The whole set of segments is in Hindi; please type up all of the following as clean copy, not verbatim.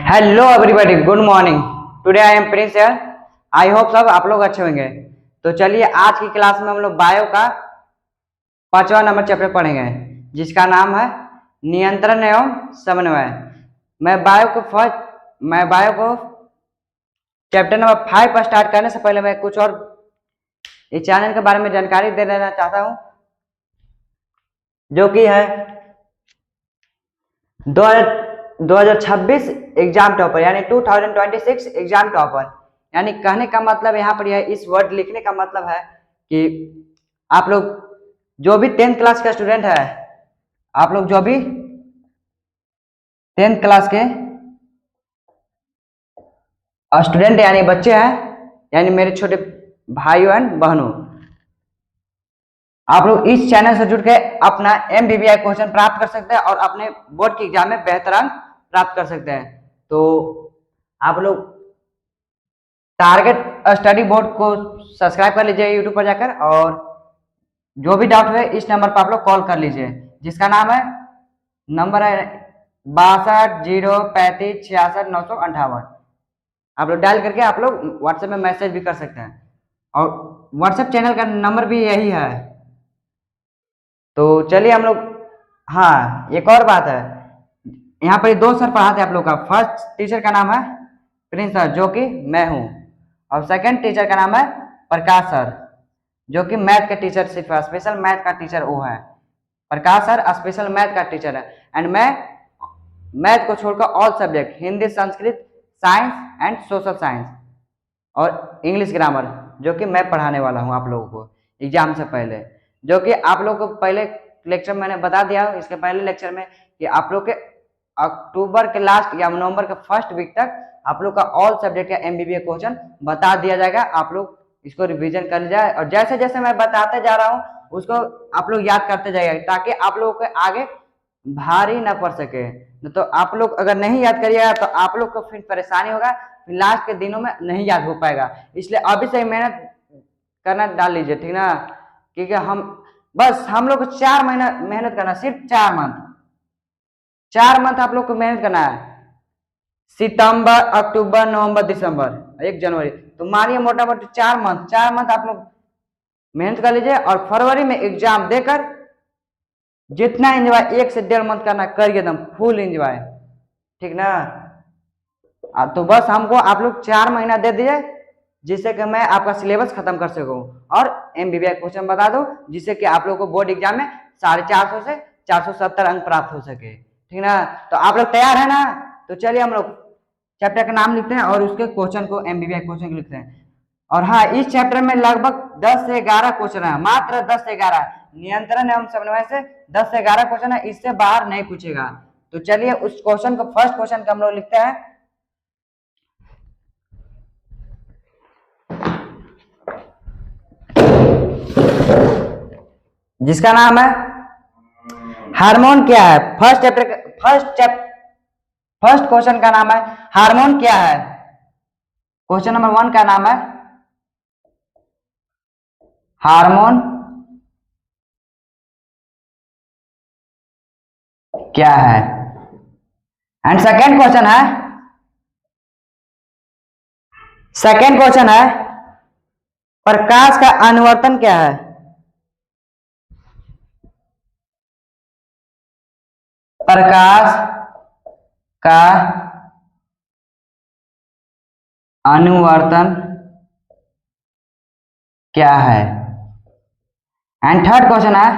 Hello everybody, good morning. Today I am Prince here. I hope सब आप लोग अच्छे होंगे। तो चलिए आज की क्लास में हम लोग बायो का 5वां नंबर चैप्टर पढ़ेंगे, जिसका नाम है नियंत्रण एवं समन्वय। मैं बायो को चैप्टर नंबर 5 पर स्टार्ट करने से पहले मैं कुछ और इस चैनल के बारे में जानकारी दे देना चाहता हूँ, जो कि है 2026 एग्जाम टॉपर, यानी 2026 एग्जाम टॉपर। यानी कहने का मतलब यहाँ पर यह इस वर्ड लिखने का मतलब है कि आप लोग जो भी 10th क्लास का स्टूडेंट है, आप लोग जो भी 10th क्लास के स्टूडेंट यानी बच्चे हैं, यानी मेरे छोटे भाइयों एंड बहनों, आप लोग इस चैनल से जुड़ के अपना MBBI क्वेश्चन प्राप्त कर सकते हैं और अपने बोर्ड के एग्जाम में बेहतर अंक प्राप्त कर सकते हैं। तो आप लोग टारगेट स्टडी बोर्ड को सब्सक्राइब कर लीजिए यूट्यूब पर जाकर, और जो भी डाउट है इस नंबर पर आप लोग कॉल कर लीजिए, जिसका नंबर है 62 035 66 958। आप लोग डायल करके आप लोग व्हाट्सएप में मैसेज भी कर सकते हैं, और व्हाट्सएप चैनल का नंबर भी यही है। तो चलिए हम लोग, हाँ एक और बात है, यहाँ पर 2 सर पढ़ाते हैं आप लोग का। फर्स्ट टीचर का नाम है प्रिंस सर, जो कि मैं हूँ, और सेकंड टीचर का नाम है प्रकाश सर, जो कि मैथ के टीचर, सिर्फ स्पेशल मैथ का टीचर वो है। प्रकाश सर स्पेशल मैथ का टीचर है, एंड मैं मैथ को छोड़कर all subject Hindi, Sanskrit, science and social science और इंग्लिश ग्रामर, जो कि मैं पढ़ाने वाला हूँ आप लोगों को एग्जाम से पहले। जो कि आप लोग को पहले लेक्चर मैंने बता दिया, इसके पहले लेक्चर में, कि आप लोग के अक्टूबर के लास्ट या नवंबर के फर्स्ट वीक तक आप लोग का ऑल सब्जेक्ट का MBBA क्वेश्चन बता दिया जाएगा। आप लोग इसको रिवीजन कर लीजिए, और जैसे जैसे मैं बताते जा रहा हूँ उसको आप लोग याद करते जाइएगा, ताकि आप लोगों के आगे भारी ना पड़ सके। तो आप लोग अगर नहीं याद करिएगा तो आप लोग को फिर परेशानी होगा, फिर लास्ट के दिनों में नहीं याद हो पाएगा। इसलिए अभी से मेहनत करना डाल लीजिए, ठीक ना। क्योंकि हम लोग को 4 महीना मेहनत करना, सिर्फ 4 मंथ आप लोग को मेहनत करना है। सितंबर, अक्टूबर, नवंबर, दिसंबर, 1 जनवरी, तो मानिए मोटा मोटी 4 मंथ आप लोग मेहनत कर लीजिए, और फरवरी में एग्जाम देकर जितना एंजॉय 1 से 1.5 मंथ करना, करिए एकदम फुल एंजॉय, ठीक ना। तो बस हमको आप लोग 4 महीना दे दीजिए, जिससे कि मैं आपका सिलेबस खत्म कर सकूं और MBBI क्वेश्चन बता दूं, जिससे कि आप लोग को बोर्ड एग्जाम में 450 से 470 अंक प्राप्त हो सके, ठीक ना। तो आप लोग तैयार है ना? तो चलिए हम लोग चैप्टर का नाम लिखते हैं और उसके क्वेश्चन को MBBI क्वेश्चन को लिखते हैं। और हाँ, इस चैप्टर में लगभग 10 से 11 क्वेश्चन है, मात्र 10 से 11। नियंत्रण एवं समन्वय से 10 से 11 क्वेश्चन है, इससे बाहर नहीं पूछेगा। तो चलिए उस क्वेश्चन को, फर्स्ट क्वेश्चन को हम लोग लिखते हैं। जिसका नाम है हार्मोन क्या है। फर्स्ट क्वेश्चन का नाम है हार्मोन क्या है। क्वेश्चन नंबर 1 का नाम है हार्मोन क्या है, एंड सेकंड क्वेश्चन है प्रकाश का अनुवर्तन क्या है। प्रकाश का अनुवर्तन क्या है, एंड थर्ड क्वेश्चन है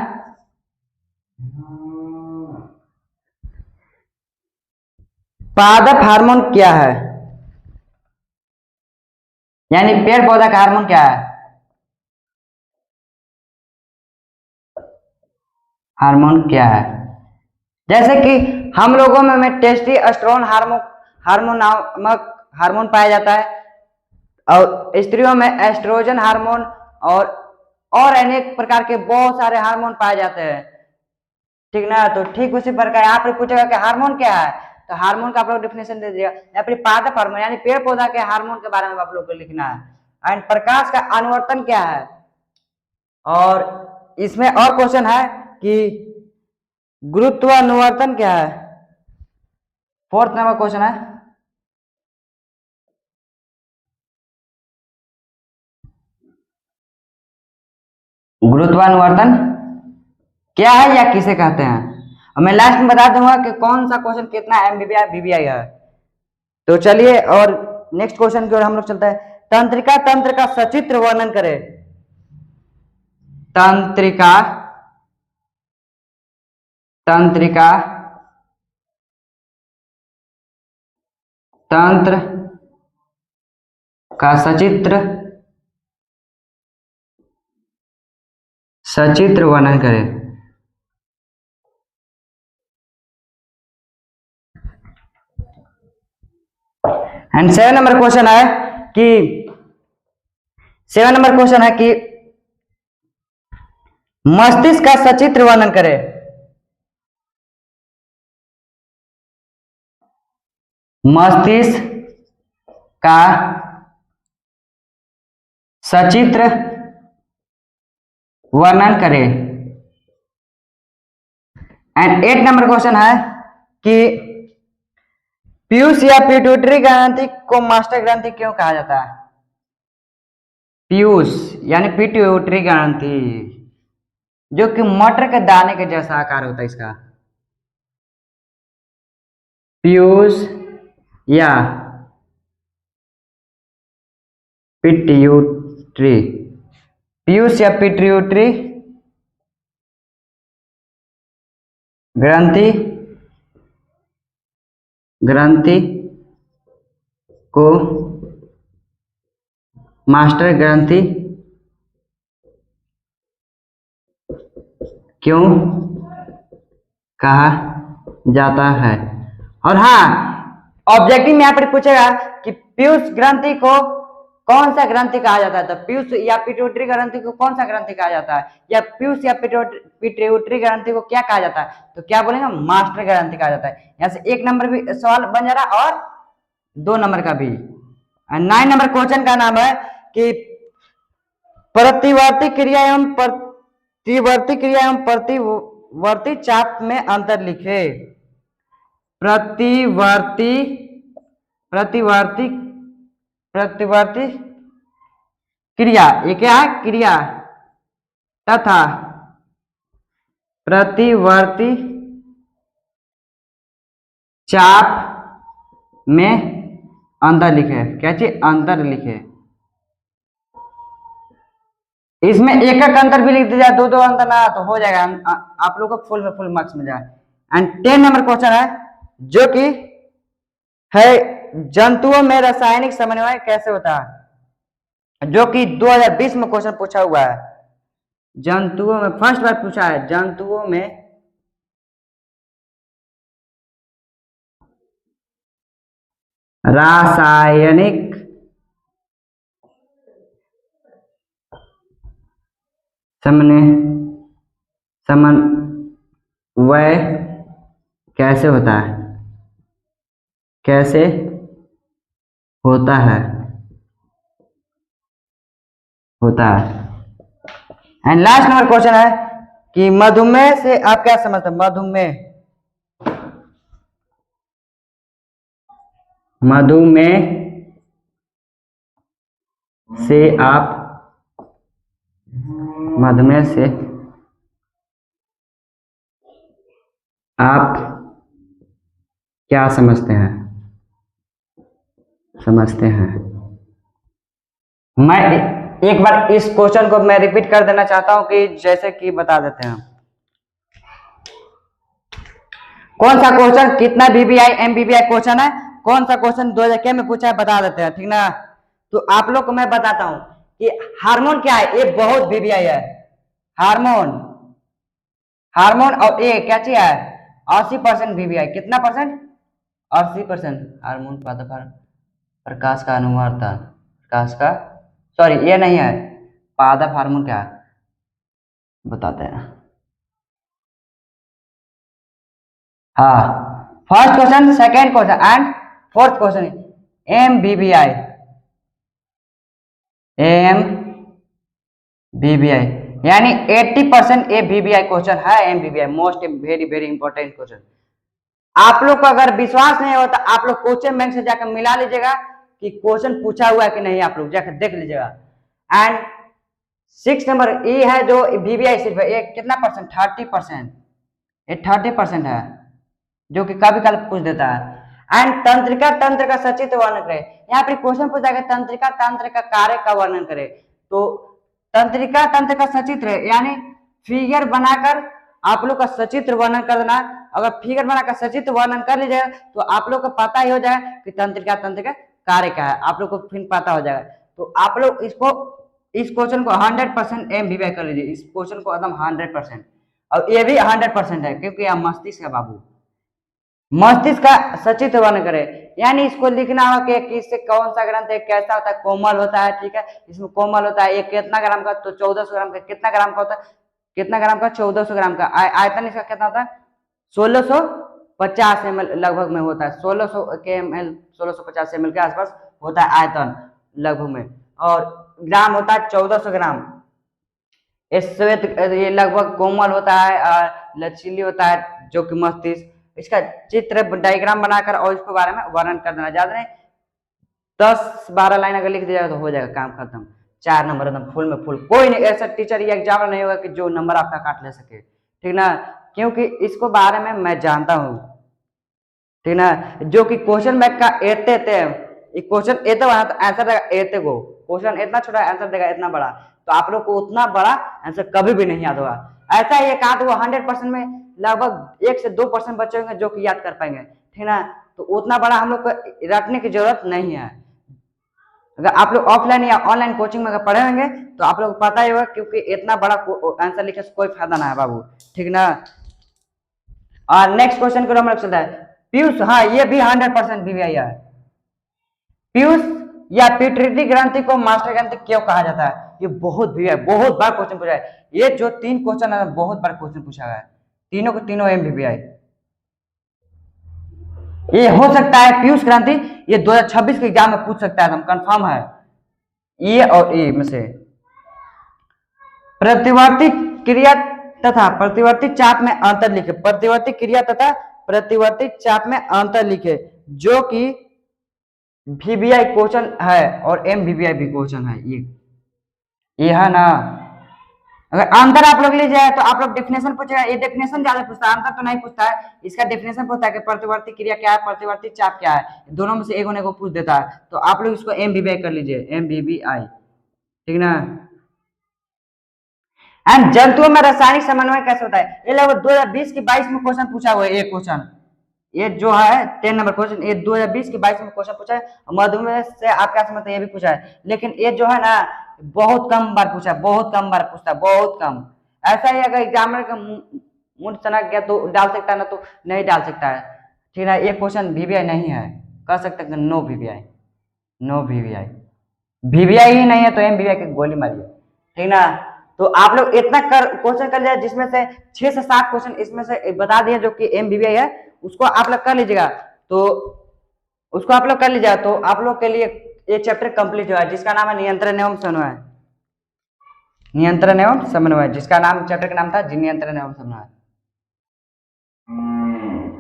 पादप हार्मोन क्या है, यानी पेड़ पौधा का हार्मोन क्या है। हार्मोन क्या है, जैसे कि हम लोगों में टेस्टोस्टेरोन हार्मोन नामक हार्मोन पाया जाता है, और स्त्रियों में एस्ट्रोजन हार्मोन और अनेक प्रकार के बहुत सारे हार्मोन पाए जाते हैं, ठीक ना। तो ठीक उसी प्रकार यहाँ पर पूछेगा कि हार्मोन क्या है, तो हार्मोन का आप लोग डिफिनेशन दे दिया, या फिर पादप हार्मोन यानी पेड़ पौधा के हार्मोन के बारे में आप लोग को लिखना है। एंड प्रकाश का अनुवर्तन क्या है, और इसमें और क्वेश्चन है कि गुरुत्वानुवर्तन क्या है। 4th नंबर क्वेश्चन है गुरुत्वानुवर्तन क्या है या किसे कहते हैं। और मैं लास्ट में बता दूंगा कि कौन सा क्वेश्चन कितना एमबीबीआई बीबीआई है। तो चलिए और नेक्स्ट क्वेश्चन की ओर हम लोग चलते हैं। तंत्रिका तंत्र का सचित्र वर्णन करें। तंत्रिका तंत्रिका तंत्र का सचित्र वर्णन करें। एंड 7 नंबर क्वेश्चन है कि 7 नंबर क्वेश्चन है कि मस्तिष्क का सचित्र वर्णन करें। मस्तिष्क का सचित्र वर्णन करें। एंड 8 नंबर क्वेश्चन है कि पीयूष या पिट्यूटरी ग्रंथि को मास्टर ग्रंथि क्यों कहा जाता है। पीयूष यानी पिट्यूटरी ग्रंथि जो कि मटर के दाने के जैसा आकार होता है इसका। पीयूष या पिट्यूटरी पीयूष या पिट्यूटरी ग्रंथि को मास्टर ग्रंथि क्यों कहा जाता है। और हाँ, ऑब्जेक्टिव में यहाँ पर पूछेगा कि पीयूष ग्रंथि को कौन सा ग्रंथि कहा जाता है। तो पीयूष या पिट्यूटरी ग्रंथि को कौन सा ग्रंथि कहा जाता है, या पीयूष या पिट्यूटरी ग्रंथि को क्या कहा जाता है, तो क्या बोलेंगे, मास्टर ग्रंथि कहा जाता है। यहाँ से 1 नंबर भी सवाल बन जा रहा है और 2 नंबर का भी। 9 नंबर क्वेश्चन का नाम है कि प्रतिवर्ती क्रिया एवं प्रतिवर्ती चाप में अंतर लिखे। प्रतिवर्ती क्रिया, ये क्या है, क्रिया तथा प्रतिवर्ती चाप में अंतर लिखे। क्या चीज, अंतर लिखे। इसमें एक अंतर भी लिख दिया, 2 अंतर ना तो हो जाएगा, आप लोग को फुल मार्क्स मिल जाए। एंड 10 नंबर क्वेश्चन है जो कि है जंतुओं में रासायनिक समन्वय कैसे होता है, जो कि 2020 में क्वेश्चन पूछा हुआ है। जंतुओं में फर्स्ट बार पूछा है, जंतुओं में रासायनिक समन्वय कैसे होता है, कैसे होता है। एंड लास्ट नंबर क्वेश्चन है कि मधुमेह से आप क्या समझते हैं। मधुमेह से आप क्या समझते हैं। मैं एक बार इस क्वेश्चन को मैं रिपीट कर देना चाहता हूं कि जैसे कि बता देते हैं कौन सा क्वेश्चन कितना बीबीआई एमबीबीआई क्वेश्चन है, कौन सा क्वेश्चन 2000 में पूछा है बता देते हैं, ठीक ना। तो आप लोग को मैं बताता हूं कि हार्मोन क्या है, ये बहुत बीबीआई है। हार्मोन और ये क्या चीज है, 80% बीबीआई। कितना परसेंट, 80%। हार्मोन प्रकाश का अनुवर्तन, ये नहीं है, पादप हार्मोन क्या है बताते हैं। हाँ, first question, second question and fourth question MBBI यानी 80% ये बीबीआई क्वेश्चन है। MBBI most very important question. आप लोग को अगर विश्वास नहीं होता, आप लोग क्वेश्चन बैंक से जाकर मिला लीजिएगा कि क्वेश्चन पूछा हुआ है कि नहीं, आप लोग जाकर देख लीजिएगा। एंड 6 नंबर ई है जो वीवीआई सिर्फ है, ये कितना परसेंट, 30%, ये 30% है, जो कि कभी कल पूछ देता है। एंड तंत्रिका तंत्र का सचित्र वर्णन करे, यहाँ पे क्वेश्चन पूछा है तंत्रिका तंत्र का कार्य का वर्णन करे, तो तंत्रिका तंत्र का सचित्र यानी फिगर बनाकर आप लोग का सचित्र वर्णन कर देना। अगर फिगर बनाकर सचित्र वर्णन कर लीजिएगा तो आप लोग को पता ही हो जाएगा कि तंत्रिका तंत्र का कार्य क्या है, आप लोग को फिर पता हो जाएगा। तो आप लोग इस क्वेश्चन को 100% MVI कर लीजिए, इस क्वेश्चन को एकदम 100%, और ये भी 100% है क्योंकि यह मस्तिष्क है बाबू, मस्तिष्क का सचित्र वर्णन करे, यानी इसको लिखना हो कि किससे कौन सा ग्रंथ है, कैसा होता है, कोमल होता है, ठीक है, इसमें कोमल होता है, ये कितना ग्राम का, तो 1400 ग्राम का, कितना ग्राम का होता है, कितना ग्राम का, 1400 ग्राम का, आयतन इसका कितना होता है, 1650 ml लगभग में होता है, 1600 के ml, 1650 ml के आसपास होता है आयतन लगभग में, और ग्राम होता है 1400 ग्राम। श्वेत ये लगभग कोमल होता है और लचीली होता है जो कि मस्तिष्क, इसका चित्र डायग्राम बनाकर और इसके बारे में वर्णन कर देना, ज्यादा नहीं 10-12 लाइन अगर लिख दिया तो हो जाएगा, काम खत्म, 4 नंबर एकदम फुल में फुल। कोई नहीं ऐसा टीचर या एग्जाम नहीं होगा कि जो नंबर आपका काट ले सके, ठीक ना, क्योंकि इसको बारे में मैं जानता हूँ, ठीक ना, जो कि क्वेश्चन बैंक का एते क्वेश्चन एते बना तो आंसर देगा एते को, क्वेश्चन इतना छोटा आंसर देगा इतना बड़ा, तो आप लोग को उतना बड़ा आंसर कभी भी नहीं याद होगा। ऐसा ही एक आध वो 100% में लगभग 1 से 2% बच्चे होंगे जो कि याद कर पाएंगे, ठीक ना, तो उतना बड़ा हम लोग को रखने की जरूरत नहीं है। अगर आप लोग ऑफलाइन या ऑनलाइन कोचिंग में अगर पढ़े होंगे तो आप लोग को पता ही होगा, क्योंकि इतना बड़ा आंसर लिखने से कोई फायदा ना है बाबू, ठीक ना। और नेक्स्ट क्वेश्चन को हम लोग चलता है पीयूष, हाँ ये भी 100% VVI है। पीयूष या पिट्यूटरी ग्रंथि को मास्टर ग्रंथि क्यों कहा जाता है, ये बहुत VVI, बहुत बार क्वेश्चन पूछा है, ये जो 3 क्वेश्चन है बहुत बार क्वेश्चन पूछा है, तीनों को तीनों MVI। ये हो सकता है पीयूष ग्रंथि, ये 2026 के एग्जाम में पूछ सकता है, हम कंफर्म है, ये और ये में से। प्रतिवर्ती क्रिया तथा प्रतिवर्ती चाप में अंतर लिखे, प्रतिवर्ती क्रिया तथा प्रतिवर्ती चाप में अंतर लिखे, जो कि VVI क्वेश्चन है और MVI भी क्वेश्चन है, ये है ना। अगर अंतर आप लोग ले जाए तो आप लोग डेफिनेशन पूछेगा, ये डेफिनेशन ज्यादा पूछता है, अंतर तो नहीं पूछता है, इसका डेफिनेशन पूछता है कि प्रतिवर्ती क्रिया क्या है, प्रतिवर्ती चाप क्या है, दोनों में से एक होने को पूछ देता है, तो आप लोग इसको MVI कर लीजिए, MVI, ठीक ना। एंड जंतुओं में रासायनिक समन्वय कैसे होता है, ये लगभग 2020 के 22 में क्वेश्चन पूछा हुआ है, ये क्वेश्चन, ये जो है 10 नंबर क्वेश्चन, ये 2020 के 22 में क्वेश्चन पूछा है, मधुमेह से आपका समझते ये भी पूछा है, लेकिन ये जो है ना बहुत कम बार पूछा है, बहुत कम बार पूछता है, बहुत कम। ऐसा ही अगर एग्जामिनर का मूड सनक गया तो डाल सकता है, ना तो नहीं डाल सकता है, ठीक है। ये क्वेश्चन VVI नहीं है, कह सकते हैं no VVI, no VVI, VVI ही नहीं है तो MVI की गोली मारिए, ठीक ना। तो आप लोग इतना क्वेश्चन कर लिया, जिसमें से 6 से 7 क्वेश्चन इसमें से बता दिए जो कि MVI है, उसको आप लोग कर लीजिएगा, तो उसको आप लोग कर लीजिएगा, तो आप लोग के लिए ये चैप्टर कंप्लीट हुआ है, जिसका नाम है नियंत्रण एवं समन्वय, नियंत्रण एवं समन्वय, जिसका नाम चैप्टर का नाम था नियंत्रण एवं समन्वय,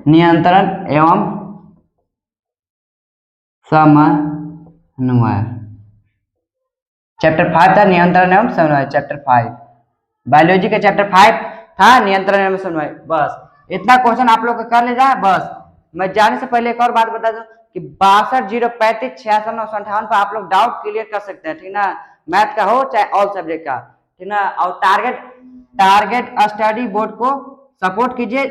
नियंत्रण एवं समन्वय, चैप्टर 5 था नियंत्रण एवं समन्वय, चैप्टर 5 बायोलॉजी का चैप्टर 5 था नियंत्रण एवं समन्वय। बस इतना क्वेश्चन आप लोग कर ले जाए। बस मैं जाने से पहले एक और बात बता दूं कि 62-035-66-958 पर आप लोग डाउट क्लियर कर सकते हैं, ठीक ना, मैथ का हो चाहे ऑल सब्जेक्ट का, ठीक ना। और टारगेट स्टडी बोर्ड को सपोर्ट कीजिए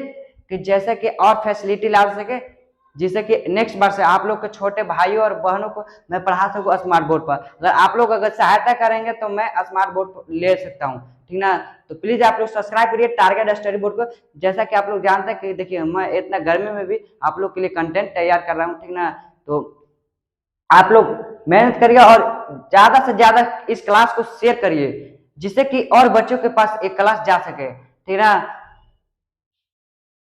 कि जैसे कि और फैसिलिटी ला सके, जिससे कि नेक्स्ट बार से आप लोग के छोटे भाइयों और बहनों को मैं पढ़ा सकूं स्मार्ट बोर्ड पर। अगर आप लोग अगर सहायता करेंगे तो मैं स्मार्ट बोर्ड ले सकता हूं, ठीक ना। तो प्लीज आप लोग सब्सक्राइब करिए टारगेट स्टडी बोर्ड को, जैसा कि आप लोग जानते हैं कि देखिए मैं इतना गर्मी में भी आप लोग के लिए कंटेंट तैयार कर रहा हूँ, ठीक ना। तो आप लोग मेहनत करिए और ज्यादा से ज्यादा इस क्लास को शेयर करिए, जिससे कि और बच्चों के पास एक क्लास जा सके, ठीक ना।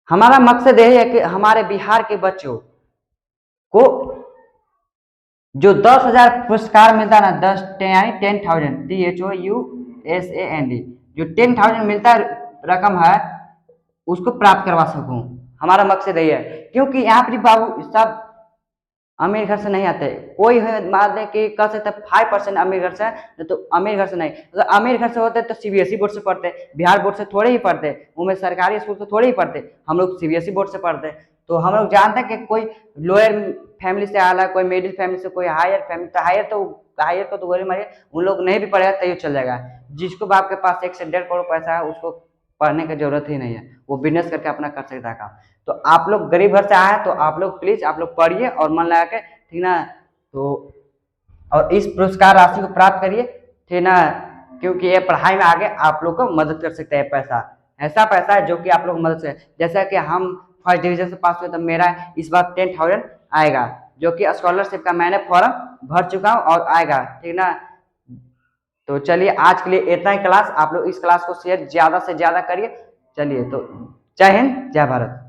हमारा मकसद यही है कि हमारे बिहार के बच्चों को जो 10,000 पुरस्कार मिलता है ना, 10,000 THOUSAND, जो 10,000 मिलता है रकम है, उसको प्राप्त करवा सकूं, हमारा मकसद यही है। क्योंकि यहाँ पर बाबू सब अमीर घर से नहीं आते। कोई है मान लें कि कह सकते 5% अमीर घर से है, तो अमीर घर से नहीं। अगर अमीर घर से होते तो सीबीएसई बोर्ड से पढ़ते, बिहार बोर्ड से थोड़े ही पढ़ते, वो में सरकारी स्कूल से थोड़े ही पढ़ते, हम लोग सीबीएसई बोर्ड से पढ़ते। तो हम लोग जानते हैं कि कोई लोअर फैमिली से आला, कोई मिडिल फैमिली से, कोई हायर फैमिली, तो हायर को तो गोली मारिए, उन लोग नहीं भी पढ़ेगा तैयो चल जाएगा। जिसको बाप के पास 1 से 1.5 करोड़ पैसा है उसको पढ़ने की जरूरत ही नहीं है, वो बिजनेस करके अपना कर सकता है काम। तो आप लोग गरीब घर से आए तो आप लोग प्लीज आप लोग पढ़िए और मन लगा के, ठीक ना। तो और इस पुरस्कार राशि को प्राप्त करिए, ठीक ना, क्योंकि ये पढ़ाई में आगे आप लोग को मदद कर सकते हैं। पैसा ऐसा पैसा है जो कि आप लोग मदद से, जैसा कि हम फर्स्ट डिवीजन से पास हुए तो मेरा इस बार 10,000 आएगा, जो कि स्कॉलरशिप का मैंने फॉर्म भर चुका हूँ और आएगा, ठीक ना। तो चलिए आज के लिए इतना ही क्लास, आप लोग इस क्लास को शेयर ज्यादा से ज्यादा करिए। चलिए तो जय हिंद, जय भारत।